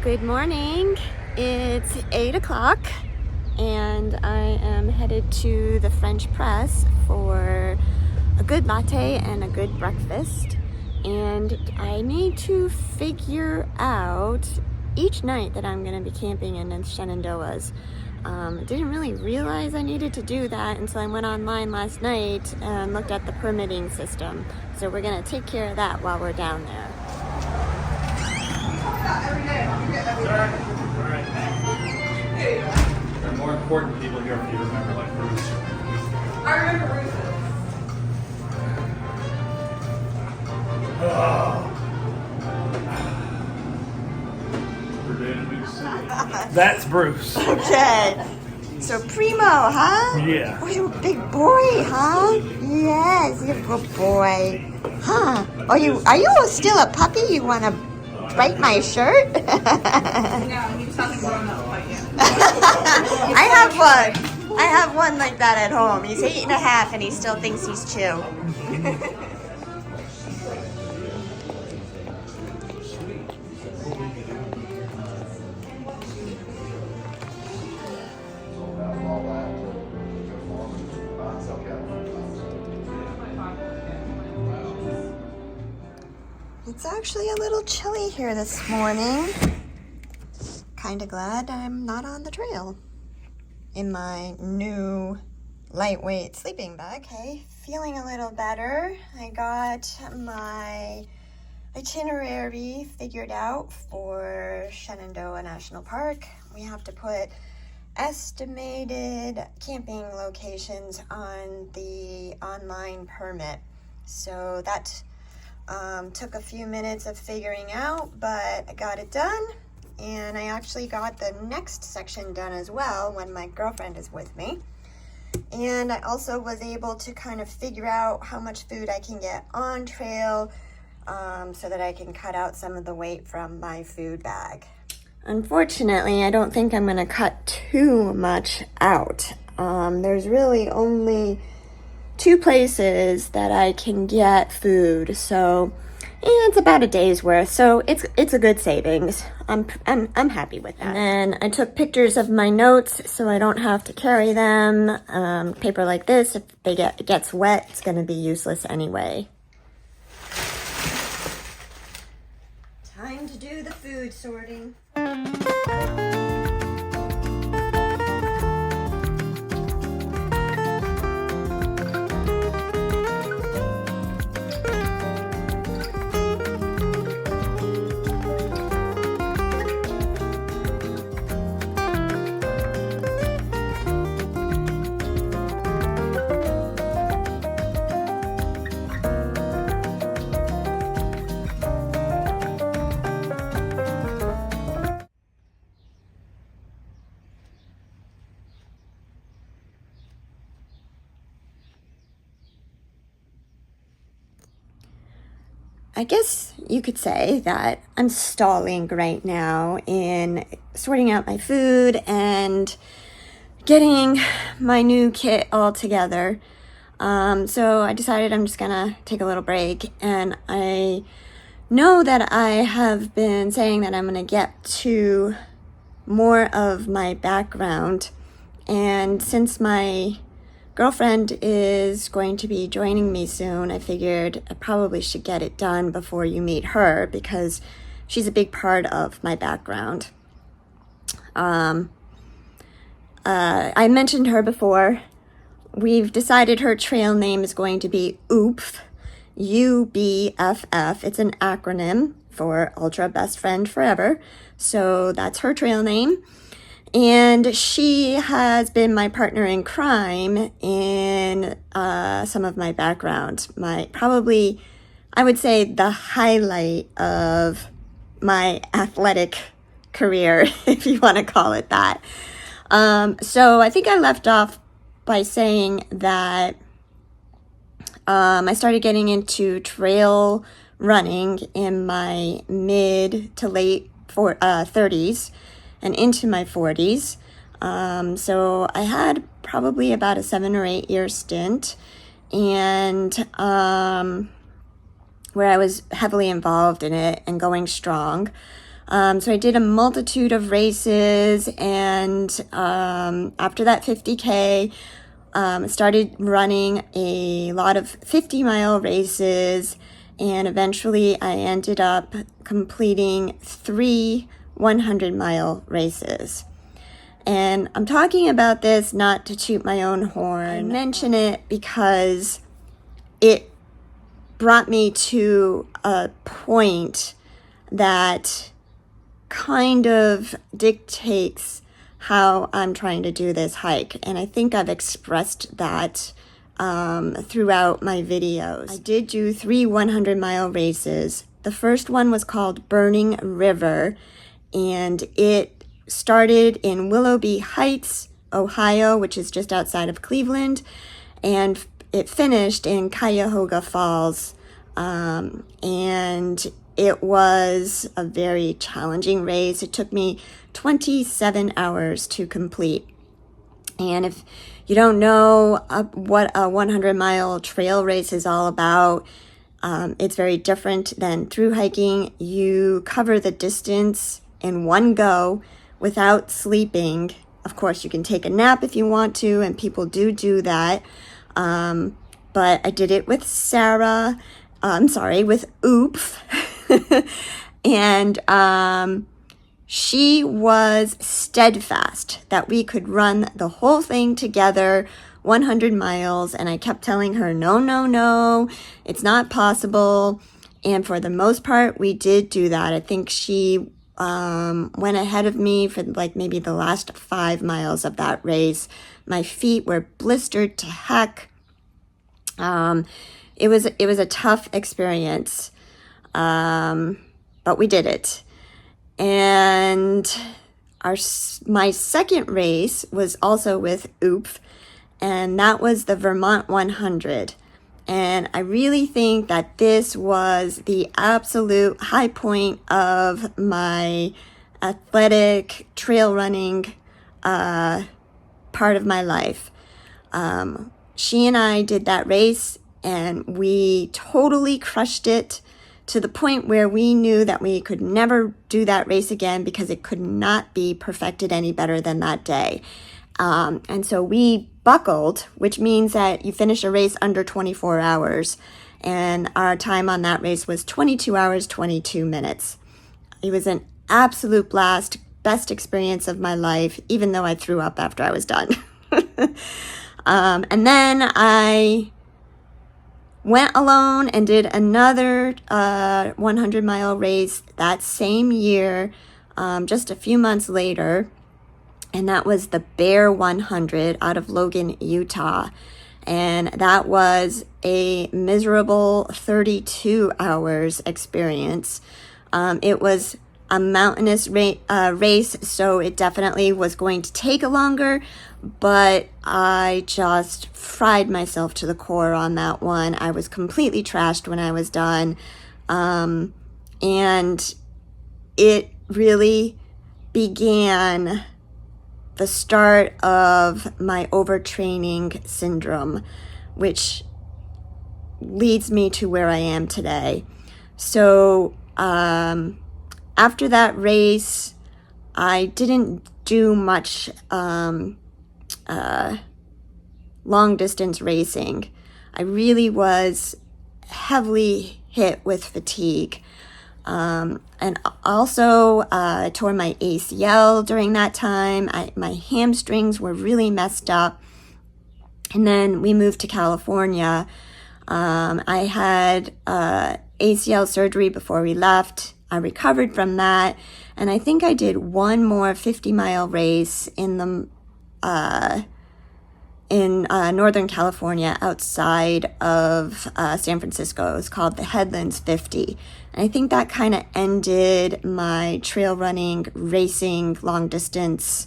Good morning. It's 8 o'clock and I am headed to the French press for a good latte and a good breakfast. And I need to figure out each night that I'm going to be camping in the Shenandoahs. I didn't really realize I needed to do that until I went online last night and looked at the permitting system. So we're going to take care of that while we're down there. There are more important people here if you remember, like Bruce. I remember Bruce. That's Bruce. Okay. So Primo, huh? Yeah. Oh, you're a big boy, huh? Yes, you're a good boy. Huh? Are you still a puppy? You want to bite my shirt? No, he just hasn't grown up quite yet. I have one like that at home. He's 8.5 and he still thinks he's 2. It's actually a little chilly here this morning. Kind of glad I'm not on the trail in my new lightweight sleeping bag. Okay, feeling a little better. I got my itinerary figured out for Shenandoah National Park. We have to put estimated camping locations on the online permit. So that took a few minutes of figuring out, but I got it done. And I actually got the next section done as well when my girlfriend is with me. And I also was able to kind of figure out how much food I can get on trail so that I can cut out some of the weight from my food bag. Unfortunately, I don't think I'm going to cut too much out. There's really only 2 places that I can get food, so it's about a day's worth, so it's a good savings. I'm happy with that. And then I took pictures of my notes so I don't have to carry them. Paper like this, if it gets wet, it's going to be useless anyway. Time to do the food sorting. I guess you could say that I'm stalling right now in sorting out my food and getting my new kit all together. So I decided I'm just gonna take a little break, and I know that I have been saying that I'm gonna get to more of my background, and since my girlfriend is going to be joining me soon, I figured I probably should get it done before you meet her because she's a big part of my background. I mentioned her before. We've decided her trail name is going to be UBFF, UBFF. It's an acronym for Ultra Best Friend Forever. So that's her trail name. And she has been my partner in crime in some of my background. I would say the highlight of my athletic career, if you want to call it that. So I think I left off by saying that I started getting into trail running in my mid to late 30s. And into my 40s. So I had probably about a 7 or 8 year stint, and where I was heavily involved in it and going strong. So I did a multitude of races, and after that 50K, started running a lot of 50-mile races, and eventually I ended up completing 3 100-mile races. And I'm talking about this not to toot my own horn. I mention it because it brought me to a point that kind of dictates how I'm trying to do this hike. And I think I've expressed that throughout my videos. I did do 3 100-mile races. The first one was called Burning River, and it started in Willoughby Heights, Ohio, which is just outside of Cleveland, and it finished in Cuyahoga Falls. And it was a very challenging race. It took me 27 hours to complete. And if you don't know what a 100-mile trail race is all about, it's very different than through hiking. You cover the distance in one go without sleeping. Of course, you can take a nap if you want to, and people do that. But I did it with Sarah. With Oomph. And she was steadfast that we could run the whole thing together, 100 miles. And I kept telling her, no, it's not possible. And for the most part, we did do that. I think she went ahead of me for like maybe the last 5 miles of that race. My feet were blistered to heck. It was a tough experience, but we did it. And my second race was also with Oomph, and that was the Vermont 100. And I really think that this was the absolute high point of my athletic trail running part of my life. She and I did that race, and we totally crushed it to the point where we knew that we could never do that race again because it could not be perfected any better than that day. And so we buckled, which means that you finish a race under 24 hours. And our time on that race was 22 hours, 22 minutes. It was an absolute blast, best experience of my life, even though I threw up after I was done. And then I went alone and did another 100-mile race that same year, just a few months later. And that was the Bear 100 out of Logan, Utah. And that was a miserable 32 hours experience. It was a mountainous race, so it definitely was going to take longer, but I just fried myself to the core on that one. I was completely trashed when I was done. And it really began the start of my overtraining syndrome, which leads me to where I am today. So after that race, I didn't do much long distance racing. I really was heavily hit with fatigue. And also I tore my ACL during that time. My hamstrings were really messed up. And then we moved to California. I had ACL surgery before we left. I recovered from that. And I think I did one more 50-mile race in Northern California outside of San Francisco. It was called the Headlands 50. And I think that kind of ended my trail running, racing, long distance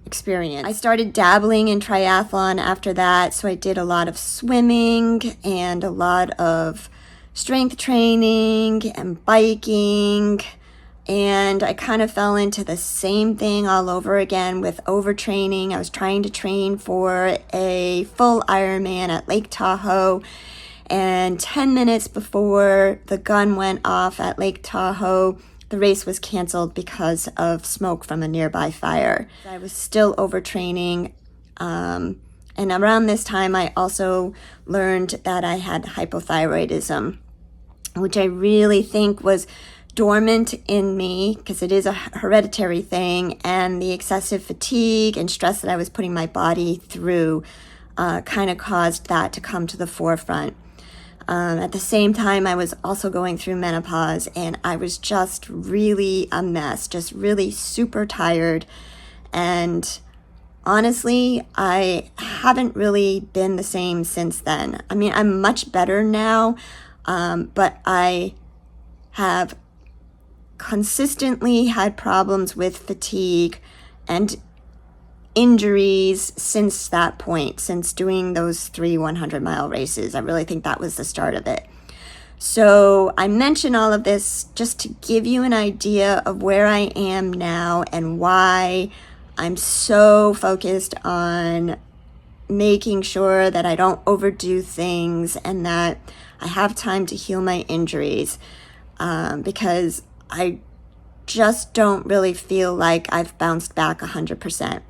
experience. I started dabbling in triathlon after that. So I did a lot of swimming and a lot of strength training and biking. And I kind of fell into the same thing all over again with overtraining. I was trying to train for a full Ironman at Lake Tahoe, And 10 minutes before the gun went off at Lake Tahoe, the race was canceled because of smoke from a nearby fire. I was still overtraining. And around this time, I also learned that I had hypothyroidism, which I really think was dormant in me because it is a hereditary thing, and the excessive fatigue and stress that I was putting my body through kind of caused that to come to the forefront. At the same time, I was also going through menopause, and I was just really a mess, just really super tired. And honestly, I haven't really been the same since then. I mean, I'm much better now, but I have consistently had problems with fatigue and injuries since that point, since doing those 3 100-mile races. I really think that was the start of it. So I mention all of this just to give you an idea of where I am now and why I'm so focused on making sure that I don't overdo things and that I have time to heal my injuries, because I just don't really feel like I've bounced back 100%.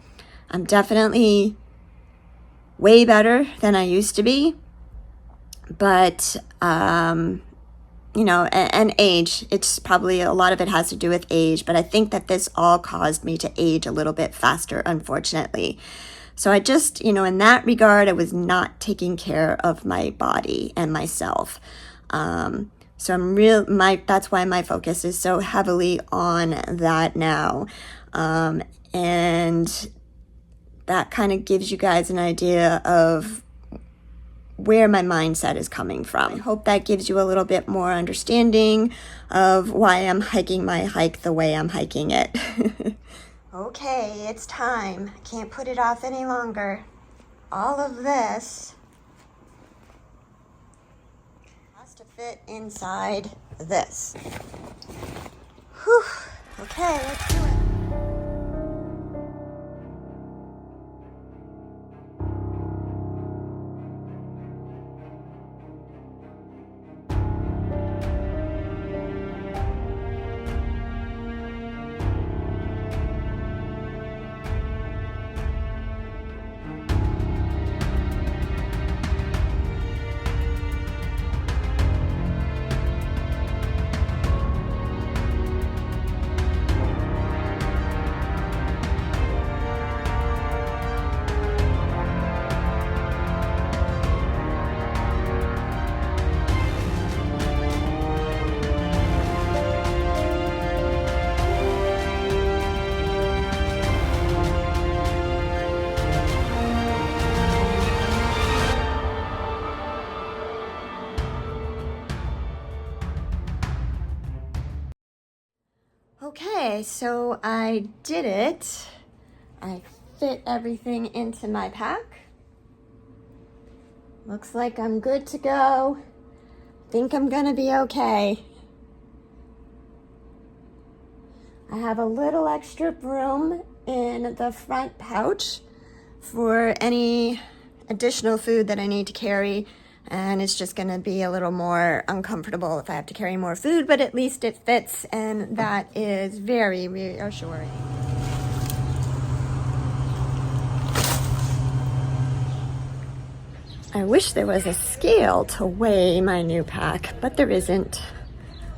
I'm definitely way better than I used to be, but, you know, and age, it's probably a lot of it has to do with age, but I think that this all caused me to age a little bit faster, unfortunately. So I just, you know, in that regard, I was not taking care of my body and myself. So that's why my focus is so heavily on that now. And that kind of gives you guys an idea of where my mindset is coming from. I hope that gives you a little bit more understanding of why I'm hiking my hike the way I'm hiking it. Okay, it's time. I can't put it off any longer. All of this has to fit inside this. Whew. Okay, let's do it. Okay, so I did it. I fit everything into my pack. Looks like I'm good to go. Think I'm gonna be okay. I have a little extra room in the front pouch for any additional food that I need to carry, and it's just gonna be a little more uncomfortable if I have to carry more food, but at least it fits, and that is very reassuring. I wish there was a scale to weigh my new pack, but there isn't.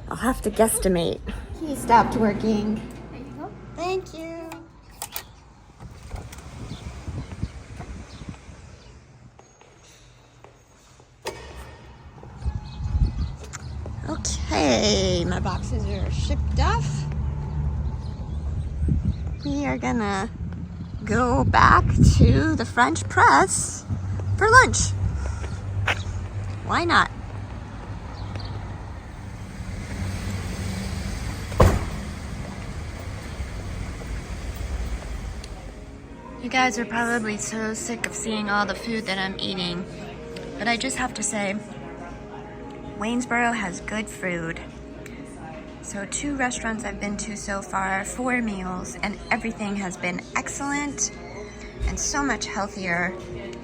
I'll have to guesstimate. He stopped working. There you go. Thank you. Okay, my boxes are shipped off. We are gonna go back to the French press for lunch. Why not? You guys are probably so sick of seeing all the food that I'm eating, but I just have to say, Waynesboro has good food. So 2 restaurants I've been to so far, 4 meals, and everything has been excellent and so much healthier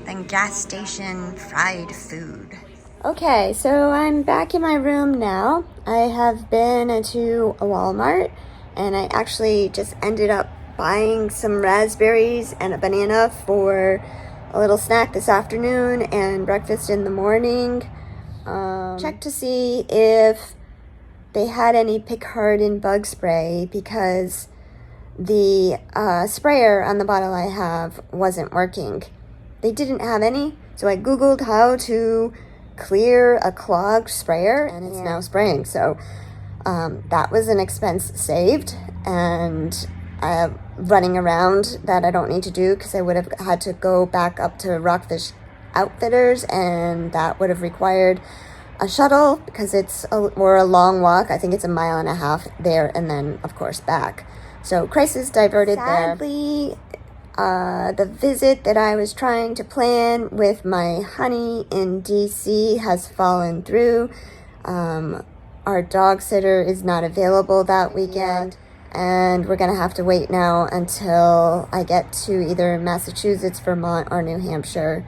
than gas station fried food. Okay, so I'm back in my room now. I have been to a Walmart, and I actually just ended up buying some raspberries and a banana for a little snack this afternoon and breakfast in the morning. Check to see if they had any Picardin bug spray, because the sprayer on the bottle I have wasn't working. They didn't have any, so I googled how to clear a clogged sprayer, and it's now spraying. So that was an expense saved, and running around that I don't need to do, because I would have had to go back up to Rockfish Outfitters, and that would have required a shuttle, because it's a long walk. I think it's 1.5 miles there, and then of course back. So crisis diverted. Sadly, the visit that I was trying to plan with my honey in DC has fallen through. Our dog sitter is not available that weekend, and we're going to have to wait now until I get to either Massachusetts, Vermont, or New Hampshire.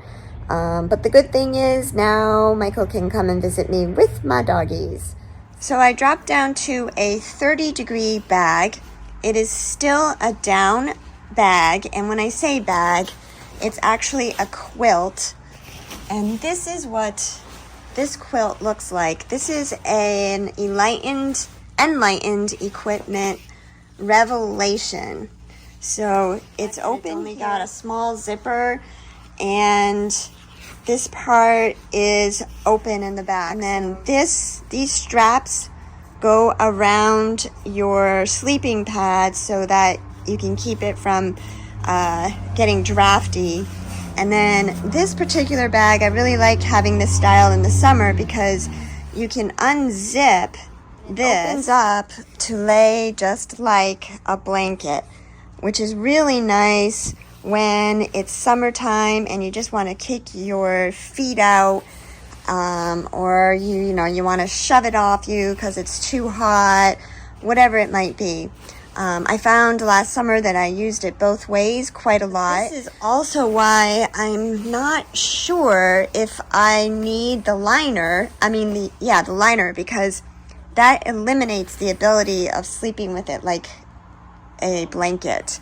But the good thing is now Michael can come and visit me with my doggies. So I dropped down to a 30-degree bag. It is still a down bag, and when I say bag, it's actually a quilt, and this is what this quilt looks like. This is an enlightened equipment revelation. So it's open. It's only got a small zipper, and this part is open in the back, and then these straps go around your sleeping pad so that you can keep it from getting drafty. And then this particular bag, I really like having this style in the summer, because you can unzip this. It opens up to lay just like a blanket, which is really nice when it's summertime and you just want to kick your feet out, or you want to shove it off you because it's too hot, whatever it might be. I found last summer that I used it both ways quite a lot. This is also why I'm not sure if I need the liner. The liner, because that eliminates the ability of sleeping with it like a blanket.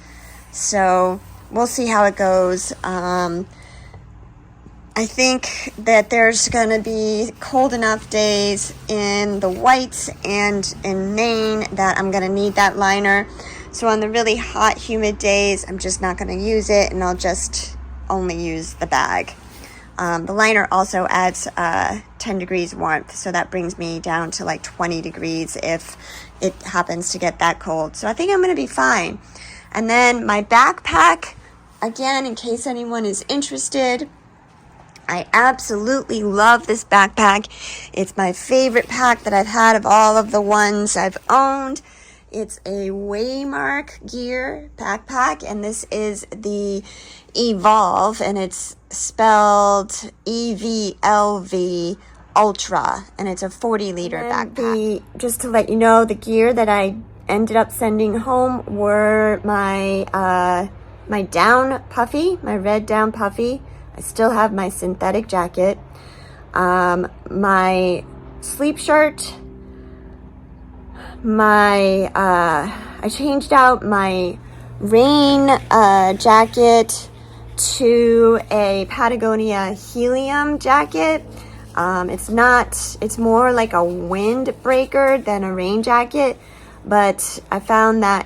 So we'll see how it goes. I think that there's going to be cold enough days in the Whites and in Maine that I'm going to need that liner. So on the really hot, humid days, I'm just not going to use it, and I'll just only use the bag. The liner also adds 10 degrees warmth, so that brings me down to like 20 degrees if it happens to get that cold. So I think I'm going to be fine. And then my backpack, again, in case anyone is interested, I absolutely love this backpack. It's my favorite pack that I've had of all of the ones I've owned. It's a Waymark gear backpack, and this is the Evolve, and it's spelled EVLV Ultra, and it's a 40-liter backpack. Just to let you know, the gear that I ended up sending home were my my down puffy, my red down puffy. I still have my synthetic jacket, my sleep shirt, I changed out my rain jacket to a Patagonia helium jacket. It's more like a windbreaker than a rain jacket, but I found that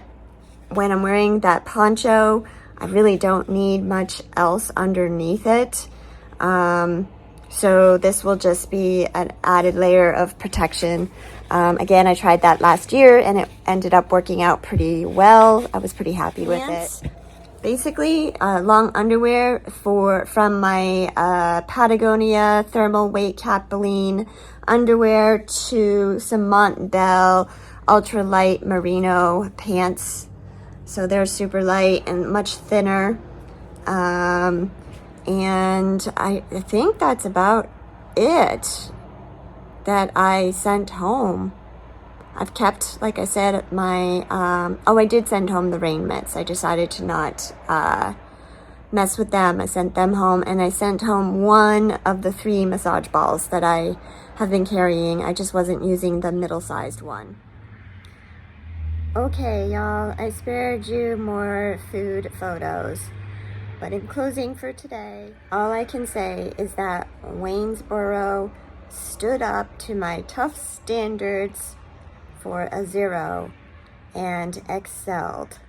when I'm wearing that poncho, I really don't need much else underneath it. So this will just be an added layer of protection. Again, I tried that last year and it ended up working out pretty well. I was pretty happy with it. Basically, long underwear from my Patagonia thermal weight capsuline underwear to some Montbell ultralight merino pants. So they're super light and much thinner. And I think that's about it that I sent home. I've kept, like I said, my, I did send home the rain mitts. I decided to not mess with them. I sent them home, and I sent home one of the 3 massage balls that I have been carrying. I just wasn't using the middle-sized one. Okay, y'all, I spared you more food photos. But in closing for today, all I can say is that Waynesboro stood up to my tough standards for a 0 and excelled.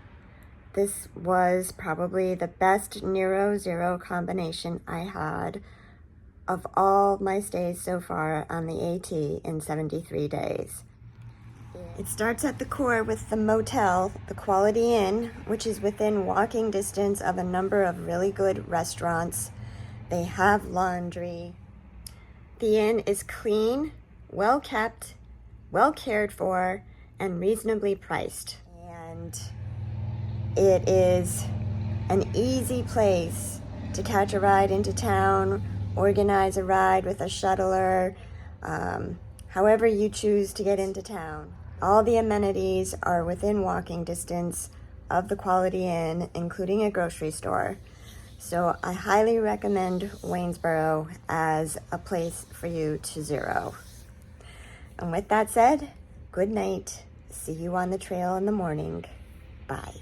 This was probably the best Nero 0 combination I had of all my stays so far on the AT in 73 days. It starts at the core with the motel, the Quality Inn, which is within walking distance of a number of really good restaurants. They have laundry. The inn is clean, well kept, well cared for, and reasonably priced. And it is an easy place to catch a ride into town, organize a ride with a shuttler, however you choose to get into town. All the amenities are within walking distance of the Quality Inn, including a grocery store. So I highly recommend Waynesboro as a place for you to 0. And with that said, good night. See you on the trail in the morning. Bye.